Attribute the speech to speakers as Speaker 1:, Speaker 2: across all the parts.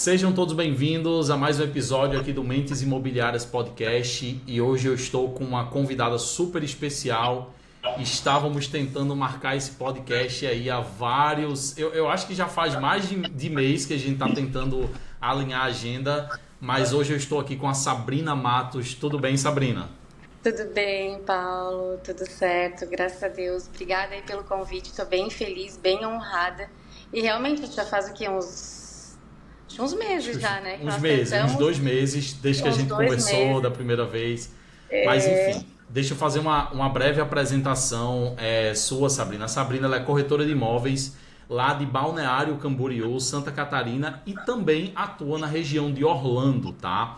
Speaker 1: Sejam todos bem-vindos a mais um episódio aqui do Mentes Imobiliárias Podcast e hoje eu estou com uma convidada super especial. Estávamos tentando marcar esse podcast aí há vários... Eu acho que já faz mais de mês que a gente está tentando alinhar a agenda, mas hoje eu estou aqui com a Sabrina Matos. Tudo bem, Sabrina?
Speaker 2: Tudo bem, Paulo? Tudo certo, graças a Deus. Obrigada aí pelo convite, estou bem feliz, bem honrada. E realmente já faz o quê? Uns meses já, né? Que
Speaker 1: Uns
Speaker 2: nós
Speaker 1: meses, uns
Speaker 2: tentamos,
Speaker 1: 2 meses, desde que a
Speaker 2: uns
Speaker 1: gente
Speaker 2: dois
Speaker 1: conversou da
Speaker 2: meses.
Speaker 1: primeira vez. Mas enfim, deixa eu fazer uma breve apresentação sua, Sabrina. A Sabrina ela é corretora de imóveis lá de Balneário Camboriú, Santa Catarina, e também atua na região de Orlando, tá?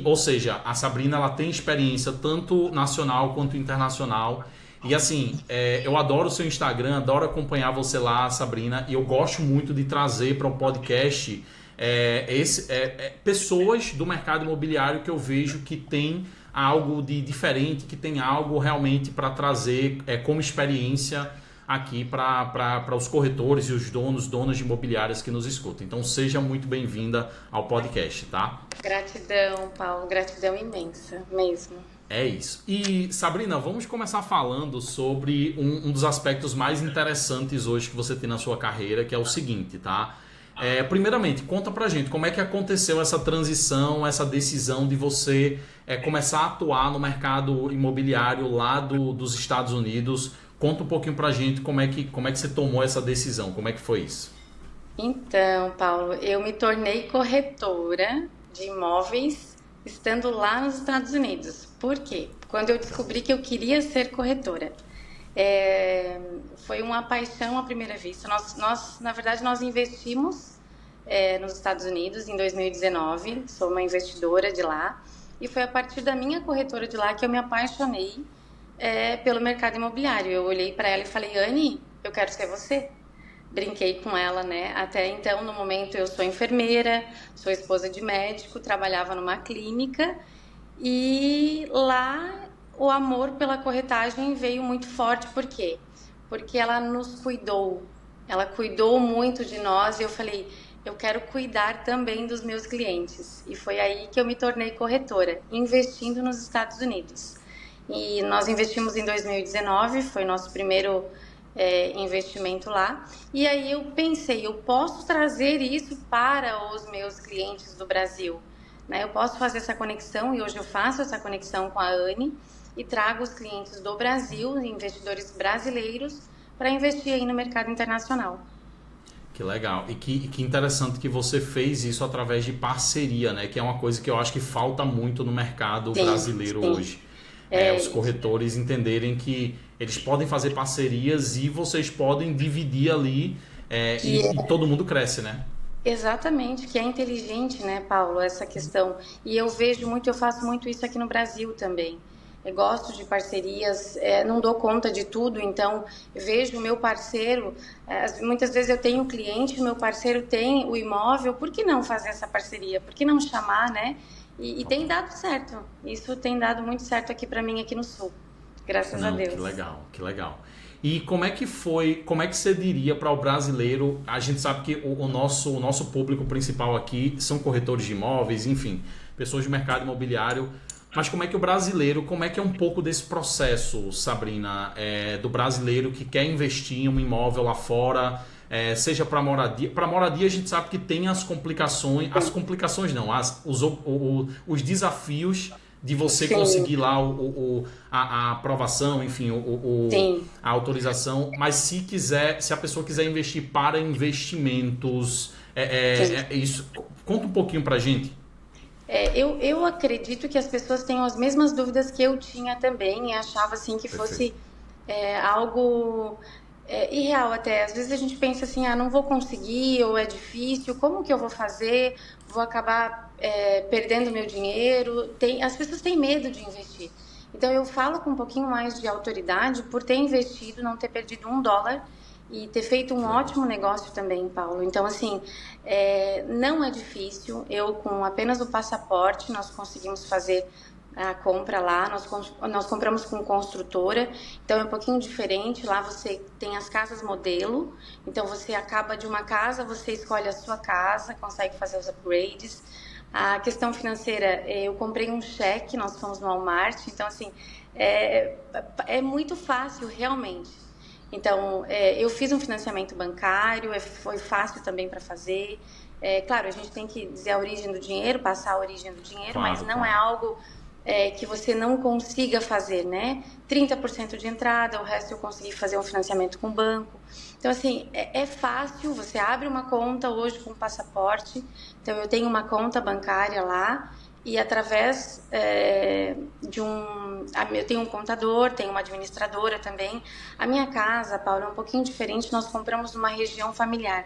Speaker 1: Ou seja, a Sabrina ela tem experiência tanto nacional quanto internacional. E assim, eu adoro o seu Instagram, adoro acompanhar você lá, Sabrina, e eu gosto muito de trazer para o podcast pessoas do mercado imobiliário que eu vejo que tem algo de diferente, que tem algo realmente para trazer como experiência aqui para os corretores e os donas de imobiliárias que nos escutam. Então seja muito bem-vinda ao podcast, tá?
Speaker 2: Gratidão, Paulo, gratidão imensa mesmo.
Speaker 1: É isso. E, Sabrina, vamos começar falando sobre um dos aspectos mais interessantes hoje que você tem na sua carreira, que é o seguinte, tá? Primeiramente, conta pra gente como é que aconteceu essa transição, essa decisão de você começar a atuar no mercado imobiliário lá dos Estados Unidos. Conta um pouquinho pra gente como é que você tomou essa decisão, como é que foi isso?
Speaker 2: Então, Paulo, eu me tornei corretora de imóveis estando lá nos Estados Unidos. Por quê? Quando eu descobri que eu queria ser corretora. É, Foi uma paixão à primeira vista. Na verdade, nós investimos nos Estados Unidos em 2019. Sou uma investidora de lá. E foi a partir da minha corretora de lá que eu me apaixonei pelo mercado imobiliário. Eu olhei para ela e falei, Anne, eu quero ser você. Brinquei com ela, né? Até então, no momento, eu sou enfermeira, sou esposa de médico, trabalhava numa clínica e lá o amor pela corretagem veio muito forte. Por quê? Porque ela nos cuidou, ela cuidou muito de nós e eu falei, eu quero cuidar também dos meus clientes. E foi aí que eu me tornei corretora, investindo nos Estados Unidos. E nós investimos em 2019, foi nosso primeiro investimento lá. E aí eu pensei, eu posso trazer isso para os meus clientes do Brasil, né? Eu posso fazer essa conexão e hoje eu faço essa conexão com a Anne e trago os clientes do Brasil, investidores brasileiros, para investir aí no mercado internacional.
Speaker 1: Que legal. E que interessante que você fez isso através de parceria, né? Que é uma coisa que eu acho que falta muito no mercado
Speaker 2: Sim,
Speaker 1: brasileiro
Speaker 2: sim.
Speaker 1: hoje. Os
Speaker 2: É,
Speaker 1: corretores entenderem que eles podem fazer parcerias e vocês podem dividir ali
Speaker 2: que
Speaker 1: e todo mundo cresce, né?
Speaker 2: Exatamente, que é inteligente, né, Paulo, essa questão. E eu vejo muito, eu faço muito isso aqui no Brasil também. Eu gosto de parcerias, não dou conta de tudo, então vejo o meu parceiro, muitas vezes eu tenho um cliente, o meu parceiro tem o imóvel, por que não fazer essa parceria? Por que não chamar, né? E tem
Speaker 1: Total.
Speaker 2: dado certo, isso tem dado muito certo aqui para mim, aqui no Sul, graças a
Speaker 1: Não, que
Speaker 2: Deus.
Speaker 1: legal, que legal. E como é que foi, como é que você diria para o brasileiro? A gente sabe que o nosso público principal aqui são corretores de imóveis, enfim, pessoas do mercado imobiliário. Mas como é que o brasileiro, como é que é um pouco desse processo, Sabrina, do brasileiro que quer investir em um imóvel lá fora, seja para moradia. Para moradia a gente sabe que tem as complicações não, os desafios de você
Speaker 2: Sim,
Speaker 1: conseguir lá a aprovação, enfim,
Speaker 2: sim.
Speaker 1: a autorização. Mas se a pessoa quiser investir para investimentos,
Speaker 2: Sim.
Speaker 1: isso. Conta um pouquinho para gente.
Speaker 2: Eu acredito que as pessoas tenham as mesmas dúvidas que eu tinha também e achava assim que
Speaker 1: Perfeito.
Speaker 2: fosse algo irreal até. Às vezes a gente pensa assim, não vou conseguir ou é difícil, como que eu vou fazer? Vou acabar perdendo meu dinheiro. As pessoas têm medo de investir. Então eu falo com um pouquinho mais de autoridade por ter investido, não ter perdido US$ 1 e ter feito um
Speaker 1: Que legal.
Speaker 2: ótimo negócio também, Paulo. Então, assim, não é difícil. Eu, com apenas o passaporte, nós conseguimos fazer a compra lá, nós compramos com construtora, então é um pouquinho diferente. Lá você tem as casas modelo, então você acaba de uma casa, você escolhe a sua casa, consegue fazer os upgrades. A questão financeira, eu comprei um cheque, nós fomos no Walmart, então assim, é muito fácil realmente. Então, eu fiz um financiamento bancário, foi fácil também para fazer. Claro, a gente tem que dizer a origem do dinheiro, passar a origem do dinheiro, mas
Speaker 1: Claro,
Speaker 2: não é
Speaker 1: claro.
Speaker 2: algo que você não consiga fazer, né? 30% de entrada, o resto eu consegui fazer um financiamento com o banco. Então, assim, é fácil, você abre uma conta hoje com passaporte. Então, eu tenho uma conta bancária lá e através eu tenho um contador, tenho uma administradora também. A minha casa, Paulo, é um pouquinho diferente, nós compramos numa região familiar.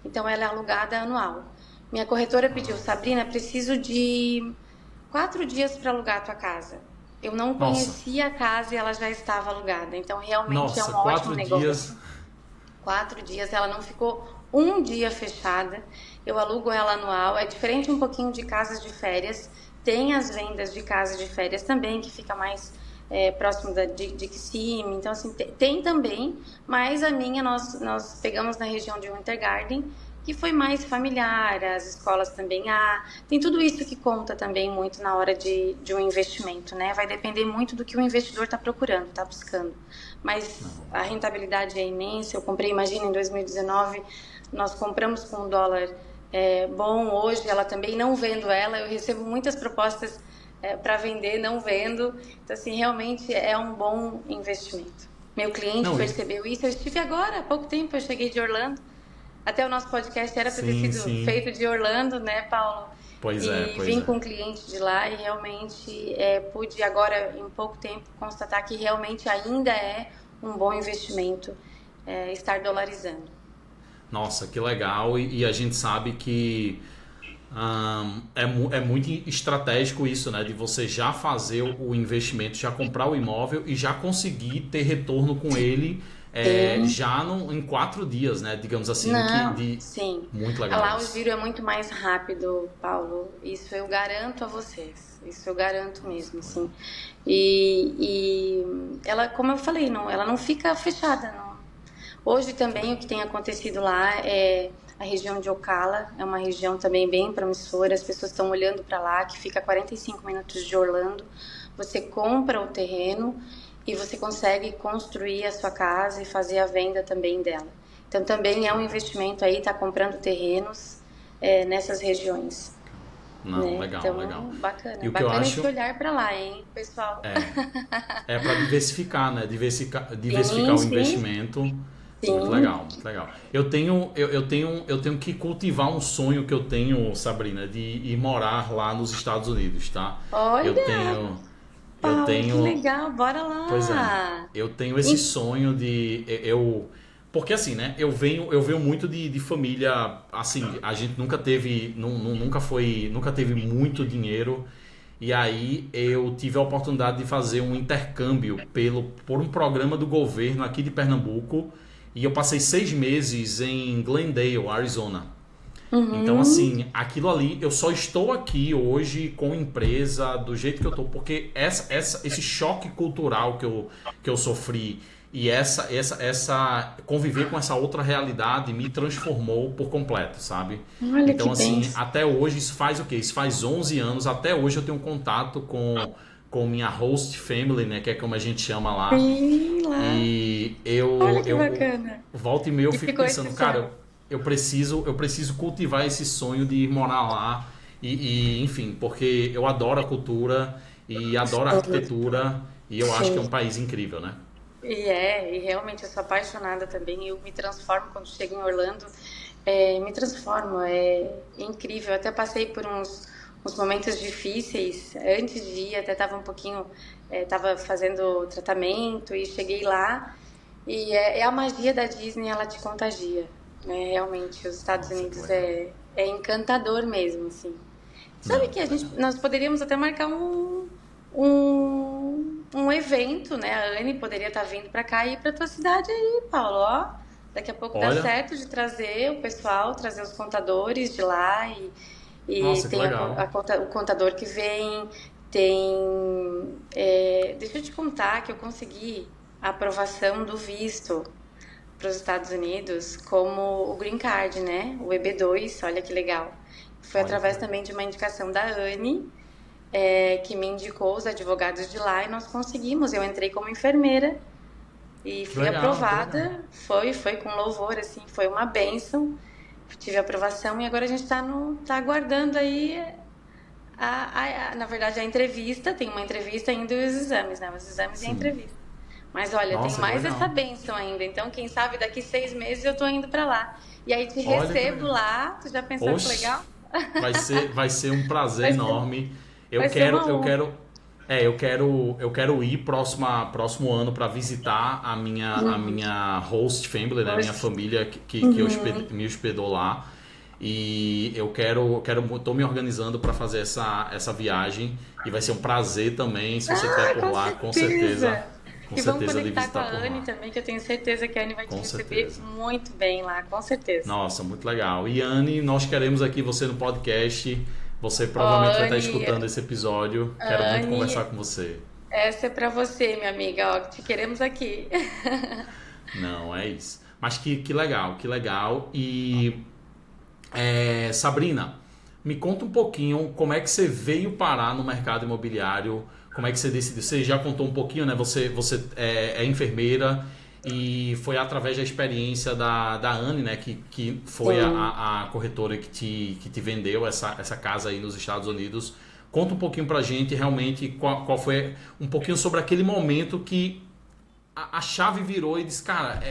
Speaker 2: Então, ela é alugada anual. Minha corretora pediu, Sabrina, preciso de 4 dias para alugar a tua casa. Eu não
Speaker 1: Nossa,
Speaker 2: conhecia a casa e ela já estava alugada. Então, realmente é
Speaker 1: nossa,
Speaker 2: um ótimo
Speaker 1: 4 dias.
Speaker 2: negócio. 4 dias, ela não ficou um dia fechada. Eu alugo ela anual. É diferente um pouquinho de casas de férias. Tem as vendas de casas de férias também, que fica mais próximo de Kissimmee. Então, assim, tem também, mas a minha nós pegamos na região de Winter Garden, que foi mais familiar, as escolas também há. Tem tudo isso que conta também muito na hora de um investimento, né? Vai depender muito do que o investidor está procurando, está buscando. Mas a rentabilidade é imensa. Eu comprei, imagina, em 2019, nós compramos com um dólar bom. Hoje, ela também, não vendo ela, eu recebo muitas propostas para vender, não vendo. Então, assim, realmente é um bom investimento. Meu cliente
Speaker 1: Não,
Speaker 2: percebeu isso. Eu estive agora, há pouco tempo, eu cheguei de Orlando. Até o nosso podcast era para ter
Speaker 1: sim,
Speaker 2: sido
Speaker 1: sim.
Speaker 2: feito de Orlando, né, Paulo?
Speaker 1: Pois é,
Speaker 2: E
Speaker 1: pois
Speaker 2: vim
Speaker 1: é.
Speaker 2: com um cliente de lá e realmente pude agora, em pouco tempo, constatar que realmente ainda é um bom investimento estar dolarizando.
Speaker 1: Nossa, que legal. E a gente sabe que é muito estratégico isso, né? De você já fazer o investimento, já comprar o imóvel e já conseguir ter retorno com ele
Speaker 2: Sim.
Speaker 1: já em 4 dias, né? Digamos assim,
Speaker 2: Não, sim.
Speaker 1: muito legal
Speaker 2: Lá o
Speaker 1: isso.
Speaker 2: giro é muito mais rápido, Paulo. Isso eu garanto a vocês. Isso eu garanto
Speaker 1: Nossa,
Speaker 2: mesmo,
Speaker 1: que legal.
Speaker 2: assim. E ela, como eu falei, não, ela não fica fechada, não. Hoje
Speaker 1: Que
Speaker 2: também o
Speaker 1: legal.
Speaker 2: que tem acontecido lá é a região de Ocala, é uma região também bem promissora, as pessoas estão olhando para lá, que fica a 45 minutos de Orlando. Você compra o terreno e você consegue construir a sua casa e fazer a venda também dela. Então também é
Speaker 1: Que
Speaker 2: um
Speaker 1: legal.
Speaker 2: investimento aí, tá comprando terrenos nessas regiões,
Speaker 1: Não,
Speaker 2: né?
Speaker 1: legal, legal.
Speaker 2: Então, bacana.
Speaker 1: E o que eu
Speaker 2: Bacana esse
Speaker 1: acho
Speaker 2: olhar para lá, hein, pessoal?
Speaker 1: é para diversificar, né? Diversificar
Speaker 2: Sim,
Speaker 1: o
Speaker 2: sim,
Speaker 1: investimento. Muito
Speaker 2: sim.
Speaker 1: legal, muito legal. Eu tenho que cultivar um sonho que eu tenho, Sabrina, de ir morar lá nos Estados Unidos, tá? Eu
Speaker 2: Olha,
Speaker 1: tenho, eu
Speaker 2: Paulo, que
Speaker 1: tenho,
Speaker 2: legal, bora
Speaker 1: pois é,
Speaker 2: lá.
Speaker 1: eu tenho esse
Speaker 2: E-
Speaker 1: sonho porque assim, né? Eu venho muito de família, assim, a gente nunca teve, nunca teve muito dinheiro. E aí eu tive a oportunidade de fazer um intercâmbio por um programa do governo aqui de Pernambuco. E eu passei 6 meses em Glendale, Arizona. Então,
Speaker 2: Uhum.
Speaker 1: assim, aquilo ali, eu só estou aqui hoje com empresa do jeito que eu estou, porque esse choque cultural que eu sofri e essa conviver com essa outra realidade me transformou por completo, sabe?
Speaker 2: Olha que
Speaker 1: Então, assim,
Speaker 2: benção.
Speaker 1: até hoje, isso faz o quê? Isso faz 11 anos, até hoje eu tenho contato com minha host family, né, que é como a gente chama lá.
Speaker 2: Sim, lá.
Speaker 1: E
Speaker 2: Olha
Speaker 1: eu,
Speaker 2: que
Speaker 1: eu
Speaker 2: bacana.
Speaker 1: volta e meia eu
Speaker 2: E
Speaker 1: fico
Speaker 2: ficou esse
Speaker 1: pensando, cara,
Speaker 2: sonho.
Speaker 1: eu preciso cultivar esse sonho de ir morar lá enfim, porque eu adoro a cultura e adoro a arquitetura e eu acho que é um
Speaker 2: Sim.
Speaker 1: país incrível, né?
Speaker 2: E realmente eu sou apaixonada também. Eu me transformo quando chego em Orlando, me transformo, é incrível. Eu até passei por uns momentos difíceis antes de ir, até estava um pouquinho, estava fazendo tratamento e cheguei lá. E é a magia da Disney, ela te contagia, né? Realmente, os Estados
Speaker 1: Nossa, que
Speaker 2: Unidos
Speaker 1: legal.
Speaker 2: é encantador mesmo, assim. Sabe
Speaker 1: Não,
Speaker 2: que
Speaker 1: que legal.
Speaker 2: nós poderíamos até marcar um evento, né? A Anne poderia estar vindo para cá e ir para tua cidade aí, Paulo, ó. Daqui a pouco dá
Speaker 1: Olha,
Speaker 2: certo de trazer o pessoal, trazer os contadores de lá e
Speaker 1: nossa, que
Speaker 2: tem
Speaker 1: legal.
Speaker 2: o contador que vem. Deixa eu te contar que eu consegui a aprovação do visto para os Estados Unidos como o Green Card, né? O EB2, olha que legal. Foi
Speaker 1: Olha que
Speaker 2: através
Speaker 1: legal.
Speaker 2: também de uma indicação da Anne, que me indicou os advogados de lá e nós conseguimos. Eu entrei como enfermeira e
Speaker 1: Que
Speaker 2: fui
Speaker 1: legal, que legal.
Speaker 2: aprovada. Foi com louvor, assim, foi uma bênção. Tive aprovação e agora a gente tá aguardando aí na verdade, a entrevista. Tem uma entrevista ainda e os exames, né? Os exames e a
Speaker 1: Sim.
Speaker 2: entrevista. Mas olha, tem
Speaker 1: Nossa, que
Speaker 2: mais essa
Speaker 1: legal.
Speaker 2: bênção ainda. Então, quem sabe daqui 6 meses eu tô indo pra lá. E aí te
Speaker 1: Olha que
Speaker 2: recebo
Speaker 1: legal.
Speaker 2: lá. Tu já pensou que
Speaker 1: Oxe,
Speaker 2: legal?
Speaker 1: vai ser um prazer
Speaker 2: Vai ser,
Speaker 1: enorme.
Speaker 2: vai
Speaker 1: Eu
Speaker 2: ser
Speaker 1: quero,
Speaker 2: uma
Speaker 1: eu
Speaker 2: honra.
Speaker 1: quero, eu quero ir próximo ano para visitar a minha host family, né? A minha
Speaker 2: Poxa.
Speaker 1: família que
Speaker 2: Uhum.
Speaker 1: me hospedou lá. E tô me organizando para fazer essa viagem e vai ser um prazer também se você estiver
Speaker 2: Ah,
Speaker 1: por
Speaker 2: com
Speaker 1: lá,
Speaker 2: certeza.
Speaker 1: com
Speaker 2: E vamos
Speaker 1: certeza de
Speaker 2: conectar com a
Speaker 1: visitar por
Speaker 2: Anne
Speaker 1: lá.
Speaker 2: também, que eu tenho certeza que a Anne vai te
Speaker 1: Com
Speaker 2: receber
Speaker 1: certeza.
Speaker 2: muito bem lá, com certeza.
Speaker 1: Nossa, muito legal. E Anne, nós queremos aqui você no podcast. Você
Speaker 2: Ó,
Speaker 1: provavelmente vai estar
Speaker 2: Anne,
Speaker 1: escutando esse episódio. Quero muito conversar
Speaker 2: Anne,
Speaker 1: com você.
Speaker 2: essa é pra você, minha amiga. Ó, te queremos aqui.
Speaker 1: Não, é isso. Mas que legal, que legal. E Sabrina, me conta um pouquinho como é que você veio parar no mercado imobiliário, como é que você decidiu. Você já contou um pouquinho, né? Você é enfermeira e foi através da experiência da Anne, né? Que foi
Speaker 2: Sim.
Speaker 1: a corretora que te vendeu essa casa aí nos Estados Unidos. Conta um pouquinho pra gente realmente qual foi um pouquinho sobre aquele momento que a chave virou e disse, cara,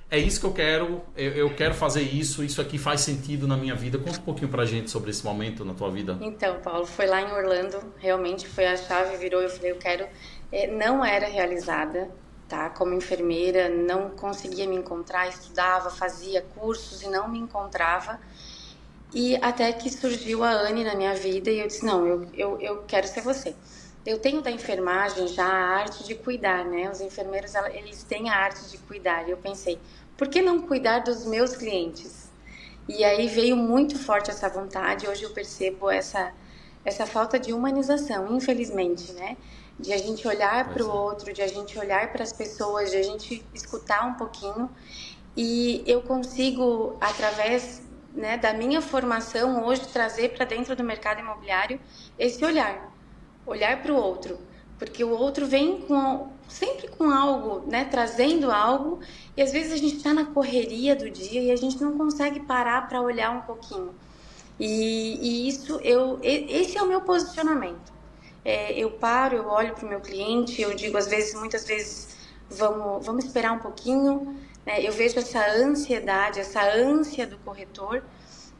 Speaker 1: é isso que eu quero, eu quero fazer isso aqui faz sentido na minha vida. Conta um pouquinho pra gente sobre esse momento na tua vida.
Speaker 2: Então, Paulo, foi lá em Orlando, realmente foi a chave, virou, eu falei, eu quero. Não era realizada, tá? Como enfermeira, não conseguia me encontrar, estudava, fazia cursos e não me encontrava. E até que surgiu a Anne na minha vida e eu disse, não, eu quero ser você. Eu tenho da enfermagem já a arte de cuidar, né? Os enfermeiros, eles têm a arte de cuidar. E eu pensei, por que não cuidar dos meus clientes? E aí veio muito forte essa vontade. Hoje eu percebo essa falta de humanização, infelizmente, né? De a gente olhar para o
Speaker 1: Pois é.
Speaker 2: outro, de a gente olhar para as pessoas, de a gente escutar um pouquinho. E eu consigo, através, né, da minha formação, hoje trazer para dentro do mercado imobiliário esse olhar para o outro, porque o outro vem sempre com algo, né, trazendo algo, e às vezes a gente está na correria do dia e a gente não consegue parar para olhar um pouquinho. E esse é o meu posicionamento. Eu paro, eu olho para o meu cliente, eu digo às vezes, muitas vezes, vamos esperar um pouquinho, né? Eu vejo essa ansiedade, essa ânsia do corretor,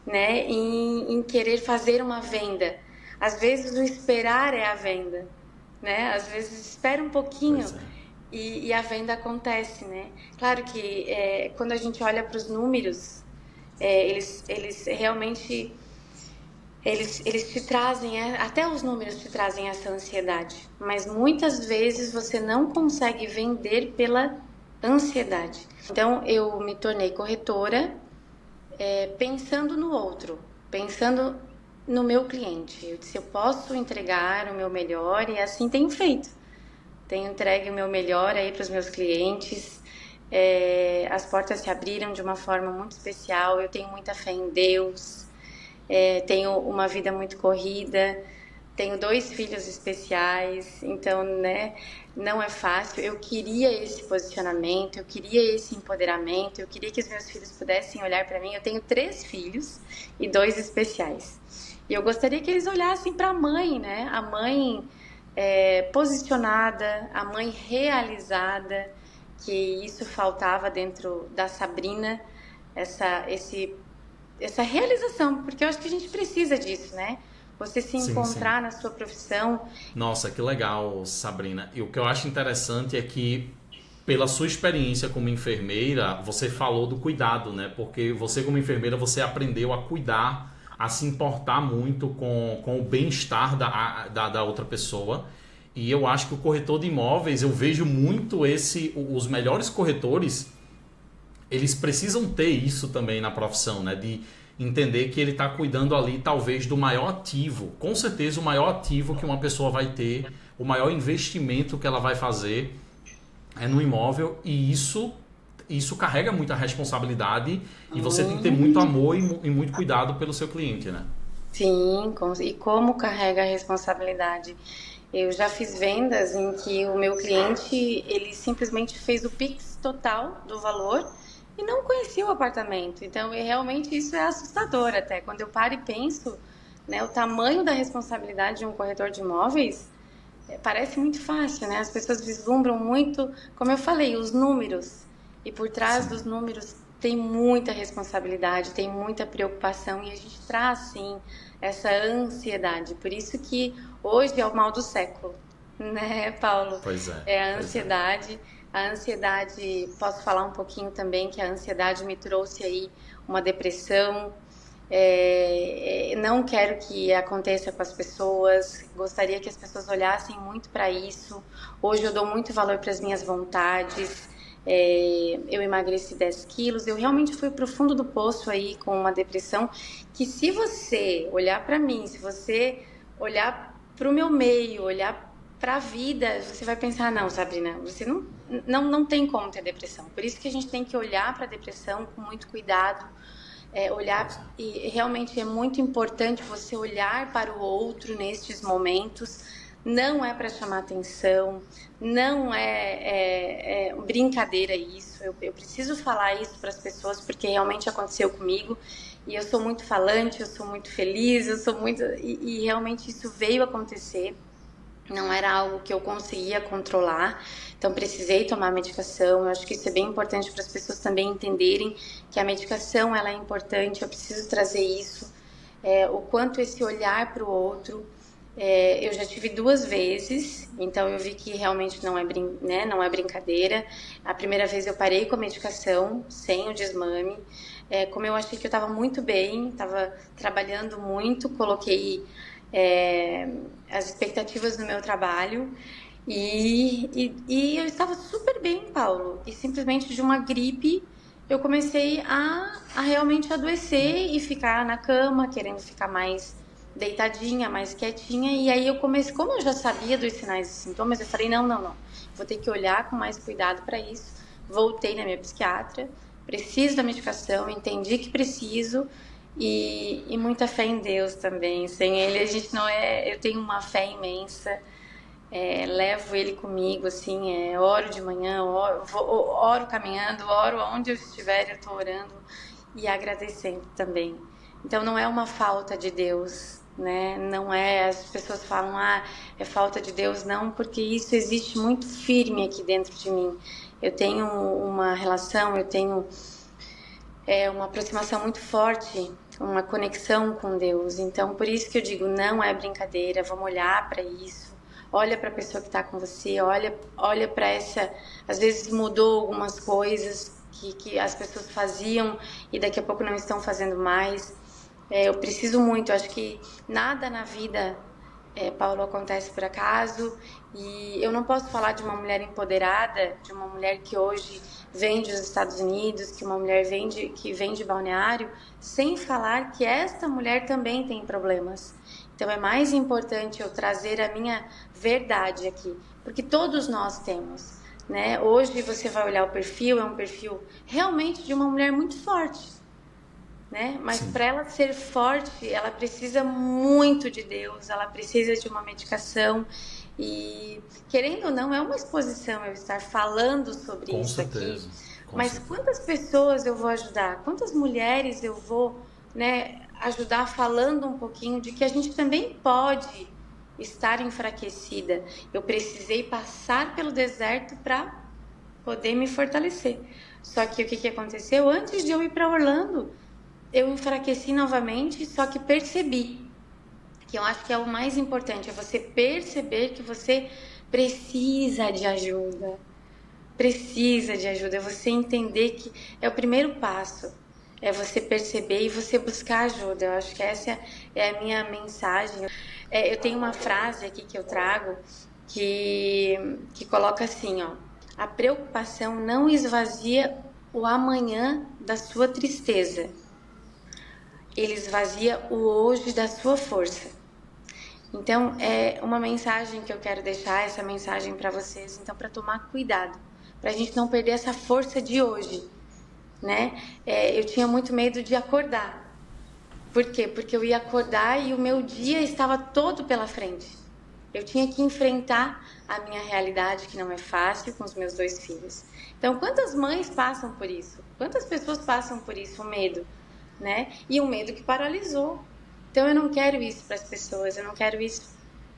Speaker 2: né, em querer fazer uma venda. Às vezes o esperar é a venda, né? Às vezes espera um pouquinho
Speaker 1: Pois é.
Speaker 2: e a venda acontece, né? Claro que quando a gente olha para os números, eles realmente eles te trazem, até os números te trazem essa ansiedade, mas muitas vezes você não consegue vender pela ansiedade. Então eu me tornei corretora, pensando no outro, pensando no meu cliente. Eu disse, eu posso entregar o meu melhor e assim tenho feito. Tenho entregue o meu melhor aí para os meus clientes. As portas se abriram de uma forma muito especial. Eu tenho muita fé em Deus. Tenho uma vida muito corrida. Tenho 2 filhos especiais, então, né, não é fácil. Eu queria esse posicionamento, eu queria esse empoderamento, eu queria que os meus filhos pudessem olhar para mim. Eu tenho 3 filhos e 2 especiais. E eu gostaria que eles olhassem para a mãe, né? A mãe posicionada, a mãe realizada, que isso faltava dentro da Sabrina, essa, esse essa realização, porque eu acho que a gente precisa disso, né? Você se
Speaker 1: Sim, sim.
Speaker 2: encontrar na sua profissão.
Speaker 1: Nossa, que legal, Sabrina. E o que eu acho interessante é que, pela sua experiência como enfermeira, você falou do cuidado, né? Porque você, como enfermeira, você aprendeu a cuidar, a se importar muito com o bem-estar da outra pessoa. E eu acho que o corretor de imóveis, eu vejo muito os melhores corretores, eles precisam ter isso também na profissão, né? entender que ele está cuidando ali talvez do maior ativo, com certeza o maior ativo que uma pessoa vai ter, o maior investimento que ela vai fazer é no imóvel, e isso carrega muita responsabilidade e você tem que ter muito amor e muito cuidado pelo seu cliente, né?
Speaker 2: Sim, e como carrega a responsabilidade. Eu já fiz vendas em que o meu cliente, ele simplesmente fez o Pix total do valor e não conhecia o apartamento. Então, realmente isso é assustador até. Quando eu paro e penso, né, o tamanho da responsabilidade de um corretor de imóveis, parece muito fácil, né? As pessoas vislumbram muito, como eu falei, os números. E por trás
Speaker 1: Sim.
Speaker 2: dos números tem muita responsabilidade, tem muita preocupação e a gente traz, sim, essa ansiedade. Por isso que hoje é o mal do século, né, Paulo?
Speaker 1: Pois é,
Speaker 2: É a
Speaker 1: pois é.
Speaker 2: ansiedade. A ansiedade, posso falar um pouquinho também que a ansiedade me trouxe aí uma depressão. Não quero que aconteça com as pessoas, gostaria que as pessoas olhassem muito para isso. Hoje eu dou muito valor para as minhas vontades. Eu emagreci 10 quilos, eu realmente fui pro fundo do poço aí com uma depressão que, se você olhar para mim, se você olhar para o meu meio, olhar para a vida, você vai pensar, não, Sabrina, você não tem como ter depressão. Por isso que a gente tem que olhar para a depressão com muito cuidado, olhar, e realmente é muito importante você olhar para o outro nestes momentos. Não é para chamar atenção, não é brincadeira isso. Eu preciso falar isso para as pessoas porque realmente aconteceu comigo e eu sou muito falante, eu sou muito feliz, eu sou muito e realmente isso veio acontecer. Não era algo que eu conseguia controlar, então precisei tomar medicação. Eu acho que isso é bem importante para as pessoas também entenderem que a medicação ela é importante. Eu preciso trazer isso, o quanto esse olhar para o outro. Eu já tive 2 vezes, então eu vi que realmente não é brincadeira. A primeira vez eu parei com a medicação, sem o desmame. Como eu achei que eu estava muito bem, estava trabalhando muito, coloquei as expectativas no meu trabalho e eu estava super bem, Paulo. E simplesmente de uma gripe eu comecei a realmente adoecer e ficar na cama, querendo ficar mais deitadinha, mais quietinha. E aí eu comecei, como eu já sabia dos sinais e sintomas, eu falei, não, vou ter que olhar com mais cuidado para isso. Voltei na minha psiquiatra, preciso da medicação, entendi que preciso e muita fé em Deus também. Sem Ele a gente não é. Eu tenho uma fé imensa. Levo Ele comigo, assim, oro de manhã, oro caminhando, oro onde eu estiver, eu estou orando e agradecendo também. Então não é uma falta de Deus, né? Não é, as pessoas falam, é falta de Deus, não, porque isso existe muito firme aqui dentro de mim. Eu tenho uma relação, eu tenho uma aproximação muito forte, uma conexão com Deus. Então, por isso que eu digo, não é brincadeira, vamos olhar para isso. Olha para a pessoa que está com você, olha para essa... Às vezes mudou algumas coisas que as pessoas faziam e daqui a pouco não estão fazendo mais. Eu preciso muito, acho que nada na vida, Paulo, acontece por acaso, e eu não posso falar de uma mulher empoderada, de uma mulher que hoje vem dos Estados Unidos, que uma mulher que vem de Balneário, sem falar que esta mulher também tem problemas. Então é mais importante eu trazer a minha verdade aqui, porque todos nós temos, né? Hoje você vai olhar o perfil, é um perfil realmente de uma mulher muito forte, né? Mas para ela ser forte, ela precisa muito de Deus, ela precisa de uma medicação e, querendo ou não, é uma exposição eu estar falando sobre
Speaker 1: Com
Speaker 2: isso
Speaker 1: certeza,
Speaker 2: aqui.
Speaker 1: com
Speaker 2: Mas
Speaker 1: certeza.
Speaker 2: quantas pessoas eu vou ajudar? Quantas mulheres eu vou, né, ajudar falando um pouquinho de que a gente também pode estar enfraquecida. Eu precisei passar pelo deserto para poder me fortalecer. Só que o que aconteceu? Antes de eu ir para Orlando, eu enfraqueci novamente, só que percebi, que eu acho que é o mais importante, é você perceber que você precisa de ajuda. Precisa de ajuda, é você entender que é o primeiro passo, é você perceber e você buscar ajuda. Eu acho que essa é a minha mensagem. Eu tenho uma frase aqui que eu trago que coloca assim, ó: a preocupação não esvazia o amanhã da sua tristeza. ele esvazia o hoje da sua força. Então, é uma mensagem que eu quero deixar, essa mensagem para vocês, então, para tomar cuidado, para a gente não perder essa força de hoje, né? Eu tinha muito medo de acordar. Por quê? Porque eu ia acordar e o meu dia estava todo pela frente. Eu tinha que enfrentar a minha realidade, que não é fácil, com os meus 2 filhos. Então, quantas mães passam por isso? Quantas pessoas passam por isso? O medo, né? E o medo que paralisou. Então, eu não quero isso para as pessoas, eu não quero isso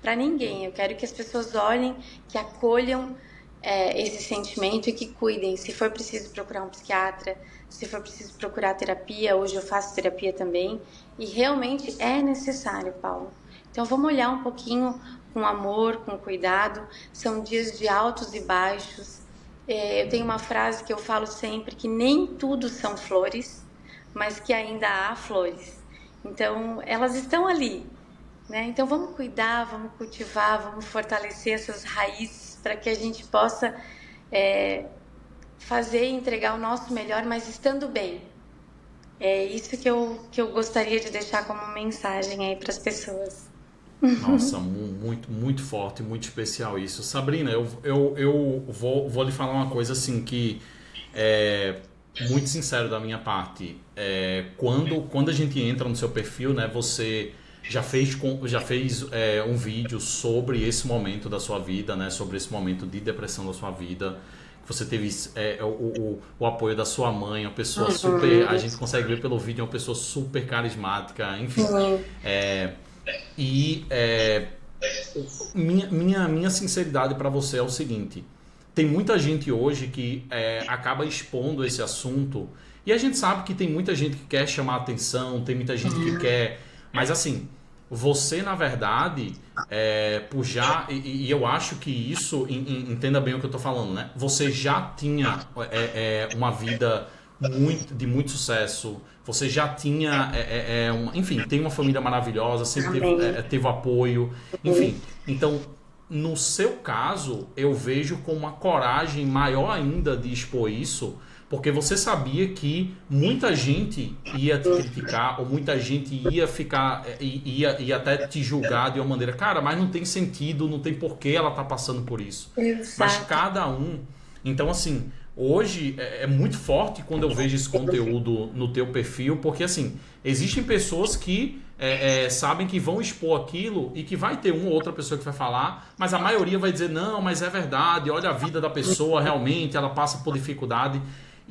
Speaker 2: para ninguém. Eu quero que as pessoas olhem, que acolham esse sentimento e que cuidem. Se for preciso procurar um psiquiatra, se for preciso procurar terapia, hoje eu faço terapia também, e realmente é necessário, Paulo. Então vamos olhar um pouquinho com amor, com cuidado. São dias de altos e baixos. Eu tenho uma frase que eu falo sempre, que nem tudo são flores, mas que ainda há flores. Então elas estão ali, né? Então vamos cuidar, vamos cultivar, vamos fortalecer essas raízes para que a gente possa fazer e entregar o nosso melhor, mas estando bem. É isso que eu gostaria de deixar como mensagem aí para as pessoas.
Speaker 1: Nossa, muito, muito forte, muito especial isso. Sabrina, eu vou lhe falar uma coisa assim que é muito sincero da minha parte. Quando a gente entra no seu perfil, né, você já fez um vídeo sobre esse momento da sua vida, né, sobre esse momento de depressão da sua vida. Você teve o apoio da sua mãe, uma pessoa super. A gente consegue ver pelo vídeo, uma pessoa super carismática, enfim. E minha sinceridade para você é o seguinte: tem muita gente hoje que acaba expondo esse assunto, e a gente sabe que tem muita gente que quer chamar atenção, tem muita gente que quer. Mas assim, você na verdade, por já. E eu acho que isso, entenda bem o que eu tô falando, né? Você já tinha uma vida de muito sucesso. Você já tinha, enfim, tem uma família maravilhosa, sempre teve apoio, enfim. Então, no seu caso, eu vejo com uma coragem maior ainda de expor isso, porque você sabia que muita gente ia te criticar, ou muita gente ia ficar, ia até te julgar de uma maneira, cara, mas não tem sentido, não tem porquê ela tá passando por isso.
Speaker 2: Exato.
Speaker 1: Mas cada um. Então, assim, hoje é muito forte quando eu vejo esse conteúdo no teu perfil, porque assim, existem pessoas que sabem que vão expor aquilo e que vai ter uma ou outra pessoa que vai falar, mas a maioria vai dizer, não, mas é verdade, olha a vida da pessoa, realmente, ela passa por dificuldade.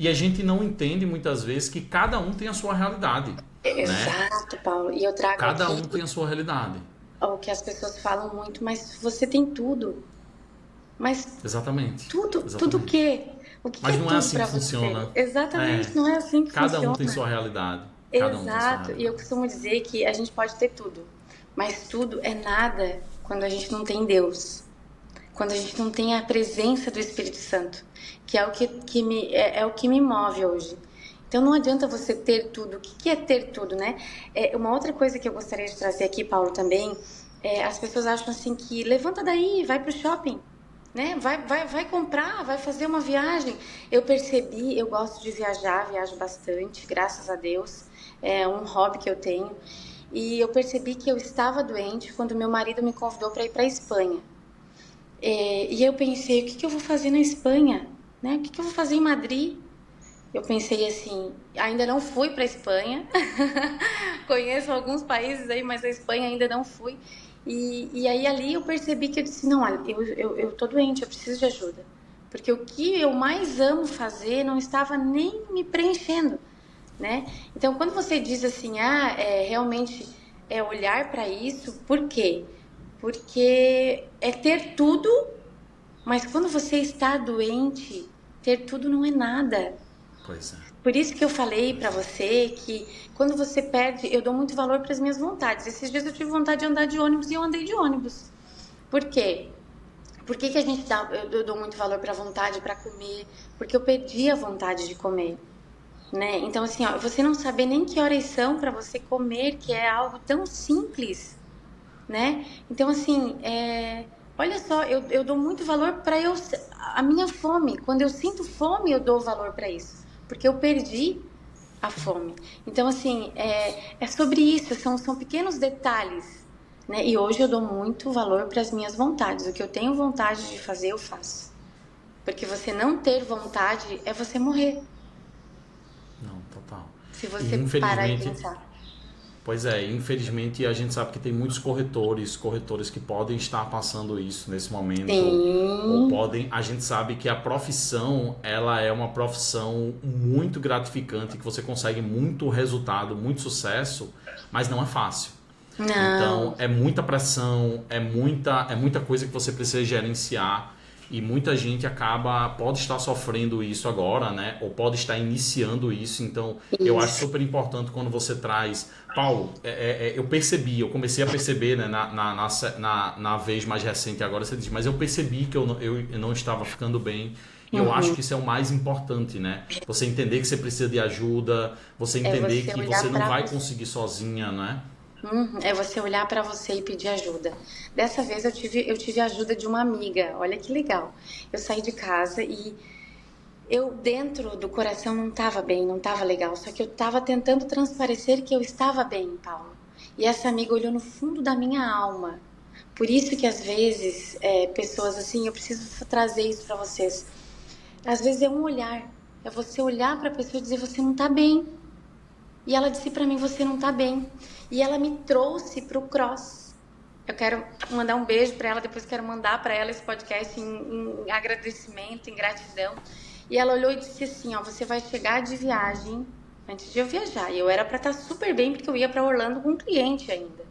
Speaker 1: E a gente não entende muitas vezes que cada um tem a sua realidade.
Speaker 2: Exato,
Speaker 1: né?
Speaker 2: Paulo. E eu trago
Speaker 1: Cada um
Speaker 2: aqui
Speaker 1: tem a sua realidade.
Speaker 2: o que as pessoas falam muito, mas você tem tudo. Mas
Speaker 1: Exatamente.
Speaker 2: tudo o
Speaker 1: Exatamente.
Speaker 2: quê? O que
Speaker 1: Mas
Speaker 2: é
Speaker 1: não é
Speaker 2: tudo
Speaker 1: assim
Speaker 2: pra
Speaker 1: que
Speaker 2: você?
Speaker 1: funciona.
Speaker 2: Exatamente, não é assim que
Speaker 1: Cada
Speaker 2: funciona.
Speaker 1: um tem sua realidade. Cada um tem sua
Speaker 2: Exato. E eu
Speaker 1: realidade.
Speaker 2: costumo dizer que a gente pode ter tudo, mas tudo é nada quando a gente não tem Deus. Quando a gente não tem a presença do Espírito Santo, que é o que me move hoje. Então não adianta você ter tudo. O que é ter tudo, né? Uma outra coisa que eu gostaria de trazer aqui, Paulo, também, as pessoas acham assim que levanta daí, vai pro shopping, né? Vai comprar, vai fazer uma viagem. Eu percebi, eu gosto de viajar, viajo bastante, graças a Deus. É um hobby que eu tenho. E eu percebi que eu estava doente quando meu marido me convidou para ir para a Espanha. E eu pensei, o que eu vou fazer na Espanha? Né? O que eu vou fazer em Madrid? Eu pensei assim, ainda não fui para a Espanha. Conheço alguns países aí, mas a Espanha ainda não fui. E aí ali eu percebi que eu disse, não, olha, eu tô doente, eu preciso de ajuda. Porque o que eu mais amo fazer não estava nem me preenchendo, né? Então, quando você diz assim, realmente é olhar para isso, por quê? Porque é ter tudo, mas quando você está doente, ter tudo não é nada.
Speaker 1: Pois é.
Speaker 2: Por isso que eu falei pra você que quando você perde, eu dou muito valor para as minhas vontades. Esses dias eu tive vontade de andar de ônibus e eu andei de ônibus. Por quê? Por que a gente eu dou muito valor para a vontade, para comer? Porque eu perdi a vontade de comer, né? Então assim, ó, você não saber nem que horas são para você comer, que é algo tão simples, né? Então assim, olha só, eu dou muito valor para a minha fome. Quando eu sinto fome, eu dou valor para isso, porque eu perdi. a fome. Então, assim, é sobre isso, são pequenos detalhes, né? E hoje eu dou muito valor para as minhas vontades. O que eu tenho vontade de fazer, eu faço. Porque você não ter vontade é você morrer,
Speaker 1: Não, total.
Speaker 2: se
Speaker 1: E
Speaker 2: você parar e
Speaker 1: infelizmente,
Speaker 2: pensar.
Speaker 1: pois é, infelizmente a gente sabe que tem muitos corretores que podem estar passando isso nesse momento, ou
Speaker 2: Sim,
Speaker 1: podem, a gente sabe que a profissão, ela é uma profissão muito gratificante, que você consegue muito resultado, muito sucesso, mas não é fácil. Então,
Speaker 2: não,
Speaker 1: é muita pressão, é muita coisa que você precisa gerenciar e muita gente pode estar sofrendo isso agora, né? Ou pode estar iniciando isso. Então, eu acho
Speaker 2: isso.
Speaker 1: super importante quando você traz. Paulo, eu comecei a perceber, né, na vez mais recente agora, você diz, mas eu percebi que eu não estava ficando bem. E eu acho
Speaker 2: Uhum.
Speaker 1: que isso é o mais importante, né? Você entender que você precisa de ajuda, você
Speaker 2: É
Speaker 1: entender
Speaker 2: você
Speaker 1: que você
Speaker 2: olhar
Speaker 1: não
Speaker 2: para
Speaker 1: vai
Speaker 2: você.
Speaker 1: conseguir sozinha, né?
Speaker 2: Uhum. É você olhar para você e pedir ajuda. Dessa vez eu tive a ajuda de uma amiga. Olha que legal. Eu saí de casa e eu dentro do coração não estava bem, não estava legal. Só que eu estava tentando transparecer que eu estava bem, Paulo. E essa amiga olhou no fundo da minha alma. Por isso que às vezes pessoas assim, eu preciso trazer isso para vocês. Às vezes é um olhar, é você olhar para a pessoa e dizer você não está bem. E ela disse pra mim, você não tá bem. E ela me trouxe pro cross. Eu quero mandar um beijo pra ela, depois quero mandar pra ela esse podcast em agradecimento, em gratidão. E ela olhou e disse assim, ó, você vai chegar de viagem antes de eu viajar. E eu era pra estar super bem porque eu ia pra Orlando com um cliente ainda.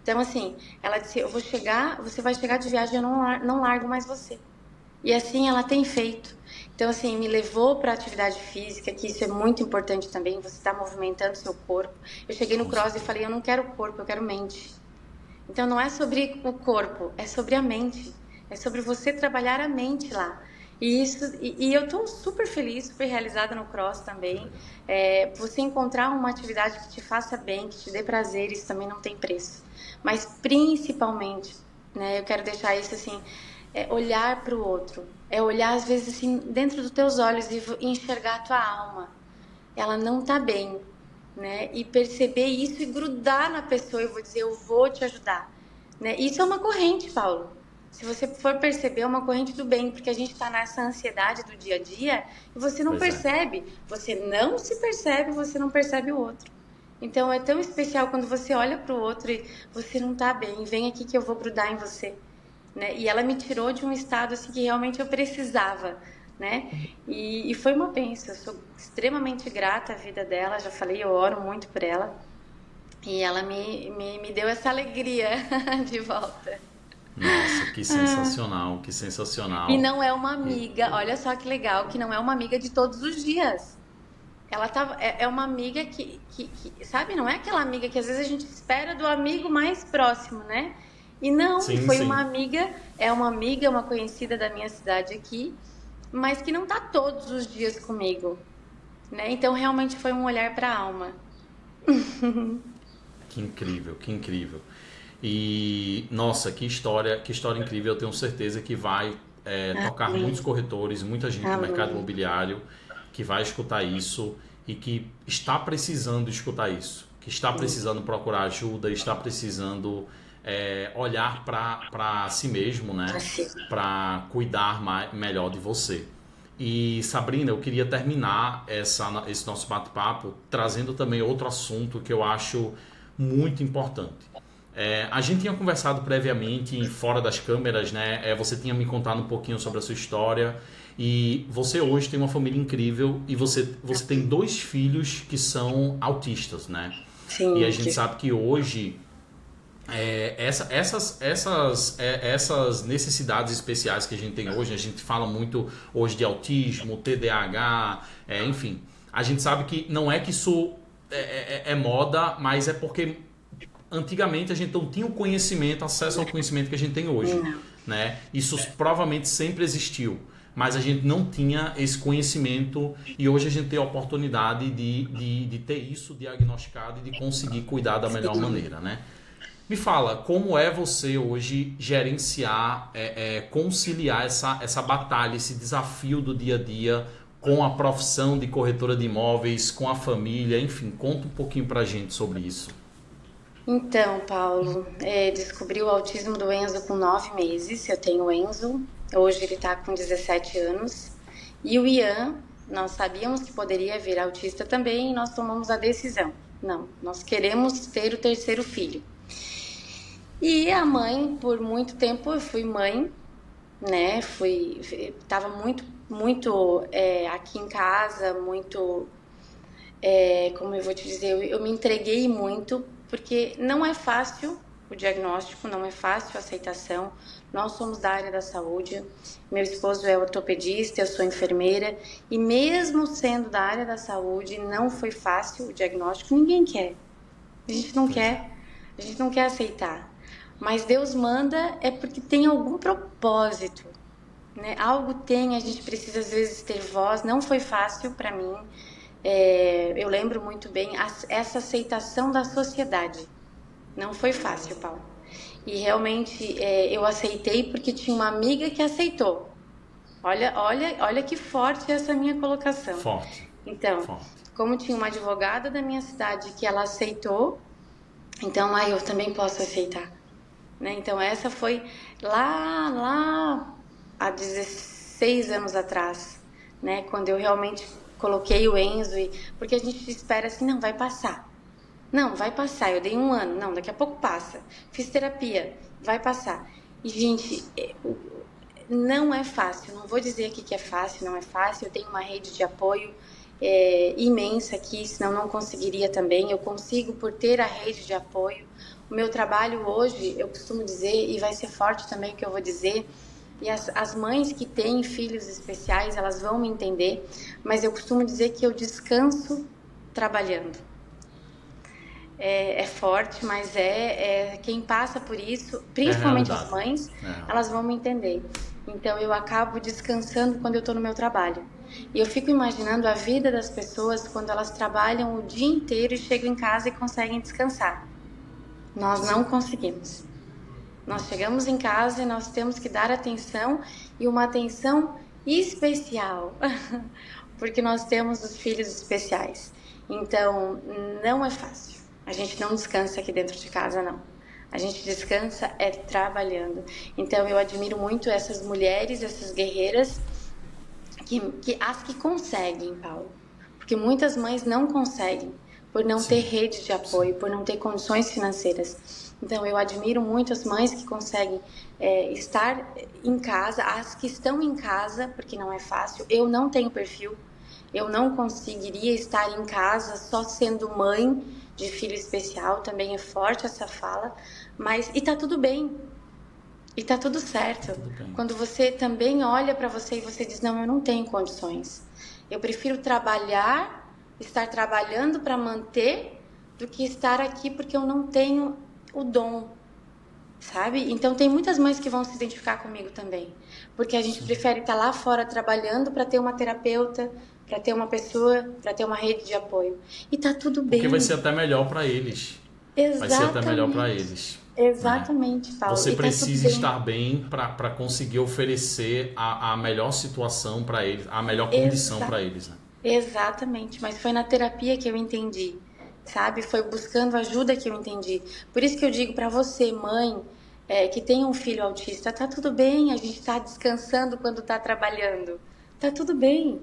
Speaker 2: Então assim, ela disse, eu vou chegar, você vai chegar de viagem, eu não largo mais você. E assim ela tem feito. Então, assim, me levou para a atividade física, que isso é muito importante também, você está movimentando seu corpo. Eu cheguei no
Speaker 1: Com
Speaker 2: cross e
Speaker 1: certeza.
Speaker 2: falei, eu não quero corpo, eu quero mente. Então, não é sobre o corpo, é sobre a mente. É sobre você trabalhar a mente lá. E eu estou super feliz, super realizada no cross
Speaker 1: Que
Speaker 2: também.
Speaker 1: legal.
Speaker 2: Você encontrar uma atividade que te faça bem, que te dê prazer, isso também não tem preço. Mas principalmente, né, eu quero deixar isso assim, olhar para o outro. É olhar, às vezes, assim, dentro dos teus olhos e enxergar a tua alma. Ela não tá bem, né? E perceber isso e grudar na pessoa e vou dizer, eu vou te ajudar, né? Isso é uma corrente, Paulo. Se você for perceber, é uma corrente do bem, porque a gente está nessa ansiedade do dia a dia e você não
Speaker 1: Pois é.
Speaker 2: percebe. Você não se percebe, você não percebe o outro. Então é tão especial quando você olha para o outro e você não tá bem, vem aqui que eu vou grudar em você, né? E ela me tirou de um estado assim que realmente eu precisava, né? E foi uma bênção. Eu sou extremamente grata à vida dela. Já falei, eu oro muito por ela. E ela me deu essa alegria de volta.
Speaker 1: Nossa, que
Speaker 2: Ah,
Speaker 1: sensacional, que
Speaker 2: e
Speaker 1: sensacional.
Speaker 2: não é uma
Speaker 1: E-
Speaker 2: amiga, olha só que legal, que não é uma amiga de todos os dias. Ela tava, é uma amiga que, sabe, não é aquela amiga que às vezes a gente espera do amigo mais próximo, né? E não, e
Speaker 1: sim,
Speaker 2: foi uma
Speaker 1: sim.
Speaker 2: amiga, uma conhecida da minha cidade aqui, mas que não tá todos os dias comigo, né? Então realmente foi um olhar para a alma.
Speaker 1: Que incrível, que incrível. E nossa, que história incrível. Eu tenho certeza que vai tocar muitos
Speaker 2: Amém.
Speaker 1: corretores, muita gente do mercado
Speaker 2: Amém.
Speaker 1: imobiliário que vai escutar isso e que está precisando escutar isso, que está precisando procurar ajuda, está precisando olhar para si mesmo, né?
Speaker 2: Assim.
Speaker 1: Para cuidar melhor de você. E Sabrina, eu queria terminar esse nosso bate-papo trazendo também outro assunto que eu acho muito importante. A gente tinha conversado previamente fora das câmeras, né? Você tinha me contado um pouquinho sobre a sua história e você hoje tem uma família incrível e você tem dois filhos que são autistas, né? E a
Speaker 2: Sim,
Speaker 1: gente sabe que hoje essas necessidades especiais que a gente tem hoje, a gente fala muito hoje de autismo, TDAH, enfim. A gente sabe que não é que isso é moda, mas é porque antigamente a gente não tinha o conhecimento, acesso ao conhecimento que a gente tem hoje,
Speaker 2: não.
Speaker 1: né? Isso provavelmente sempre existiu, mas a gente não tinha esse conhecimento e hoje a gente tem a oportunidade de ter isso diagnosticado e de conseguir cuidar da melhor
Speaker 2: Sim.
Speaker 1: maneira, né? Me fala, como é você hoje gerenciar, conciliar essa batalha, esse desafio do dia a dia com a profissão de corretora de imóveis, com a família, enfim, conta um pouquinho pra gente sobre isso.
Speaker 2: Então, Paulo, descobri o autismo do Enzo com 9 meses. Eu tenho o Enzo, hoje ele está com 17 anos. E o Ian, nós sabíamos que poderia vir autista também e nós tomamos a decisão. Não, nós queremos ter o terceiro filho. E a mãe, por muito tempo, eu fui mãe, né? Tava muito aqui em casa, muito, como eu vou te dizer, eu me entreguei muito, porque não é fácil o diagnóstico, não é fácil a aceitação. Nós somos da área da saúde, meu esposo é ortopedista, eu sou enfermeira, e mesmo sendo da área da saúde, não foi fácil o diagnóstico, ninguém quer. A gente não quer aceitar. Mas Deus manda é porque tem algum propósito, né? Algo tem, a gente precisa às vezes ter voz. Não foi fácil para mim. Eu lembro muito bem essa aceitação da sociedade. Não foi fácil, Paulo. E realmente eu aceitei porque tinha uma amiga que aceitou. Olha que forte essa minha colocação.
Speaker 1: Forte.
Speaker 2: Então, como tinha uma advogada da minha cidade que ela aceitou, então eu também posso aceitar. Né? Então essa foi lá há 16 anos atrás, né? Quando eu realmente coloquei o Enzo, porque a gente espera assim, não, vai passar. Não, vai passar, eu dei 1 ano, não, daqui a pouco passa. Fiz terapia, vai passar. E, gente, não é fácil, não vou dizer aqui que é fácil, não é fácil. Eu tenho uma rede de apoio imensa aqui, senão não conseguiria também. Eu consigo por ter a rede de apoio. O meu trabalho hoje, eu costumo dizer, e vai ser forte também o que eu vou dizer, e as mães que têm filhos especiais, elas vão me entender, mas eu costumo dizer que eu descanso trabalhando. É forte, mas quem passa por isso, principalmente as mães, elas vão me entender. Então eu acabo descansando quando eu estou no meu trabalho. E eu fico imaginando a vida das pessoas quando elas trabalham o dia inteiro e chegam em casa e conseguem descansar. Nós não conseguimos. Nós chegamos em casa e nós temos que dar atenção, e uma atenção especial, porque nós temos os filhos especiais. Então, não é fácil. A gente não descansa aqui dentro de casa, não. A gente descansa trabalhando. Então, eu admiro muito essas mulheres, essas guerreiras, as que conseguem, Paulo. Porque muitas mães não conseguem, por não ter rede de apoio, por não ter condições financeiras. Então, eu admiro muito as mães que conseguem estar em casa, as que estão em casa, porque não é fácil. Eu não tenho perfil, eu não conseguiria estar em casa só sendo mãe de filho especial, também é forte essa fala, e tá tudo bem, e tá tudo certo. Quando você também olha para você e você diz, não, eu não tenho condições, eu prefiro estar trabalhando para manter, do que estar aqui porque eu não tenho o dom, sabe? Então tem muitas mães que vão se identificar comigo também, porque a gente prefere estar lá fora trabalhando para ter uma terapeuta, para ter uma pessoa, para ter uma rede de apoio. E tá tudo bem.
Speaker 1: Porque vai ser até melhor para eles.
Speaker 2: Exatamente.
Speaker 1: Vai ser até melhor para eles.
Speaker 2: Exatamente, Paulo.
Speaker 1: Você precisa
Speaker 2: tá
Speaker 1: estar bem para conseguir oferecer a melhor situação para eles, a melhor condição para eles. Né?
Speaker 2: Exatamente, mas foi na terapia que eu entendi, sabe? Foi buscando ajuda que eu entendi. Por isso que eu digo para você, mãe, que tem um filho autista, tá tudo bem, a gente tá descansando quando tá trabalhando. Tá tudo bem.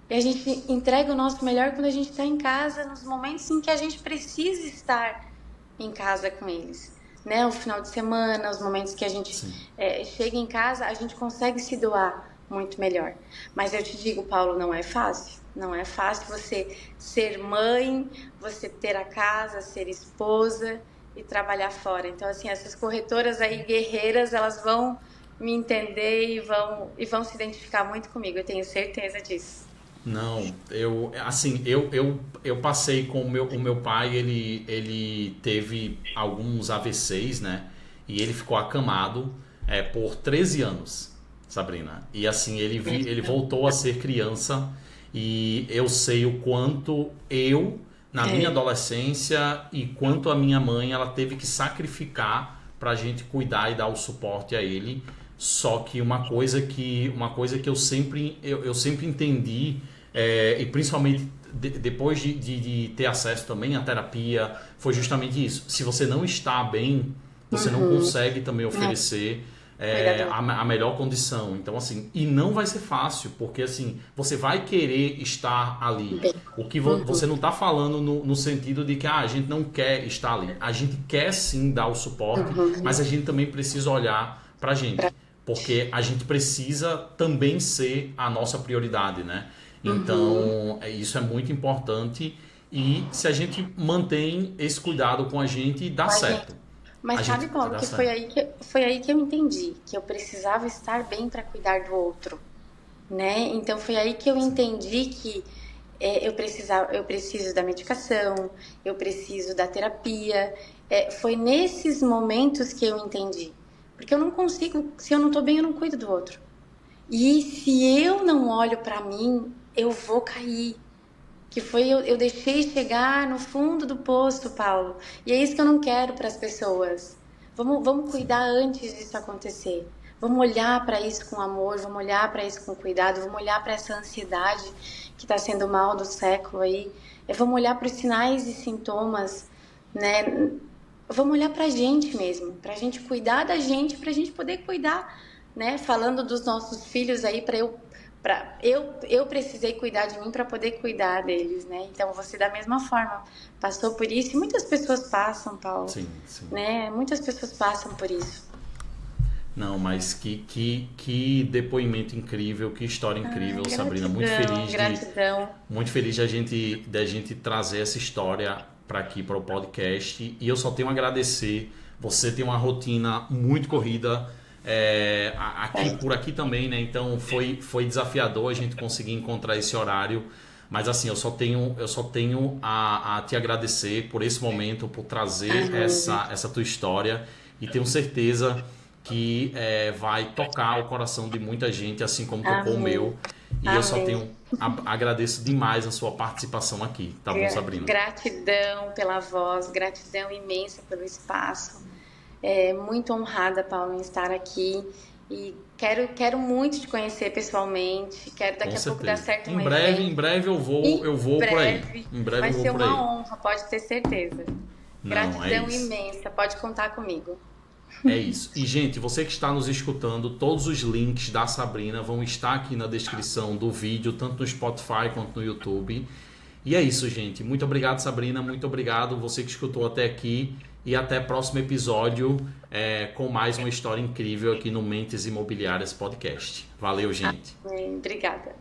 Speaker 2: E a gente entrega o nosso melhor quando a gente está em casa, nos momentos em que a gente precisa estar em casa com eles. Né? O final de semana, os momentos que a gente chega em casa, a gente consegue se doar muito melhor. Mas eu te digo, Paulo, não é fácil. Não é fácil você ser mãe, você ter a casa, ser esposa e trabalhar fora. Então, assim, essas corretoras aí, guerreiras, elas vão me entender e vão se identificar muito comigo. Eu tenho certeza disso.
Speaker 1: Não, eu passei com o meu pai, ele teve alguns AVCs, né? E ele ficou acamado por 13 anos, Sabrina. E assim, ele voltou a ser criança, e eu sei o quanto na minha adolescência, e quanto a minha mãe, ela teve que sacrificar pra gente cuidar e dar o suporte a ele. Só que uma coisa que eu sempre entendi E principalmente depois de ter acesso também à terapia, foi justamente isso. Se você não está bem, você não consegue também oferecer a melhor condição. Então, assim, e não vai ser fácil, porque assim, você vai querer estar ali. O que você não está falando no sentido de que a gente não quer estar ali. A gente quer sim dar o suporte, mas a gente também precisa olhar pra gente. Porque a gente precisa também ser a nossa prioridade, né? Então, isso é muito importante. E se a gente mantém esse cuidado com a gente, dá certo.
Speaker 2: Mas sabe, Paulo, que foi aí que eu entendi que eu precisava estar bem para cuidar do outro, né? Então foi aí que eu entendi que eu preciso da medicação, eu preciso da terapia. Foi nesses momentos que eu entendi. Porque eu não consigo, se eu não tô bem, eu não cuido do outro. E se eu não olho para mim, eu vou cair. Que foi eu deixei chegar no fundo do poço, Paulo. E é isso que eu não quero para as pessoas. Vamos cuidar antes disso acontecer. Vamos olhar para isso com amor, vamos olhar para isso com cuidado, vamos olhar para essa ansiedade que está sendo o mal do século aí. Vamos olhar para os sinais e sintomas, né? Vamos olhar para a gente mesmo, para a gente cuidar da gente, para a gente poder cuidar, né? Falando dos nossos filhos aí, eu precisei cuidar de mim para poder cuidar deles, né? Então você da mesma forma passou por isso e muitas pessoas passam, Paulo.
Speaker 1: Sim.
Speaker 2: Né? Muitas pessoas passam por isso.
Speaker 1: Não, mas que depoimento incrível, que história incrível,
Speaker 2: gratidão,
Speaker 1: Sabrina.
Speaker 2: Gratidão.
Speaker 1: Muito feliz da gente trazer essa história para aqui, para o podcast. E eu só tenho a agradecer. Você tem uma rotina muito corrida. Por aqui também, né? Então foi desafiador a gente conseguir encontrar esse horário, mas assim, eu só tenho a te agradecer por esse momento, por trazer essa tua história, e tenho certeza que vai tocar o coração de muita gente, assim como tocou o meu. E eu só agradeço demais a sua participação aqui, tá bom, Sabrina?
Speaker 2: Gratidão pela voz, gratidão imensa pelo espaço. Muito honrada, Paulo, em estar aqui e quero muito te conhecer pessoalmente. Quero daqui a pouco dar certo um evento.
Speaker 1: Em breve eu vou por aí. Em breve
Speaker 2: vai
Speaker 1: eu vou
Speaker 2: ser
Speaker 1: por aí.
Speaker 2: uma honra, pode ter certeza. Gratidão imensa, pode contar comigo.
Speaker 1: É isso. E, gente, você que está nos escutando, todos os links da Sabrina vão estar aqui na descrição do vídeo, tanto no Spotify quanto no YouTube. E é isso, gente. Muito obrigado, Sabrina. Muito obrigado você que escutou até aqui. E até o próximo episódio com mais uma história incrível aqui no Mentes Imobiliárias Podcast. Valeu, gente.
Speaker 2: Obrigada.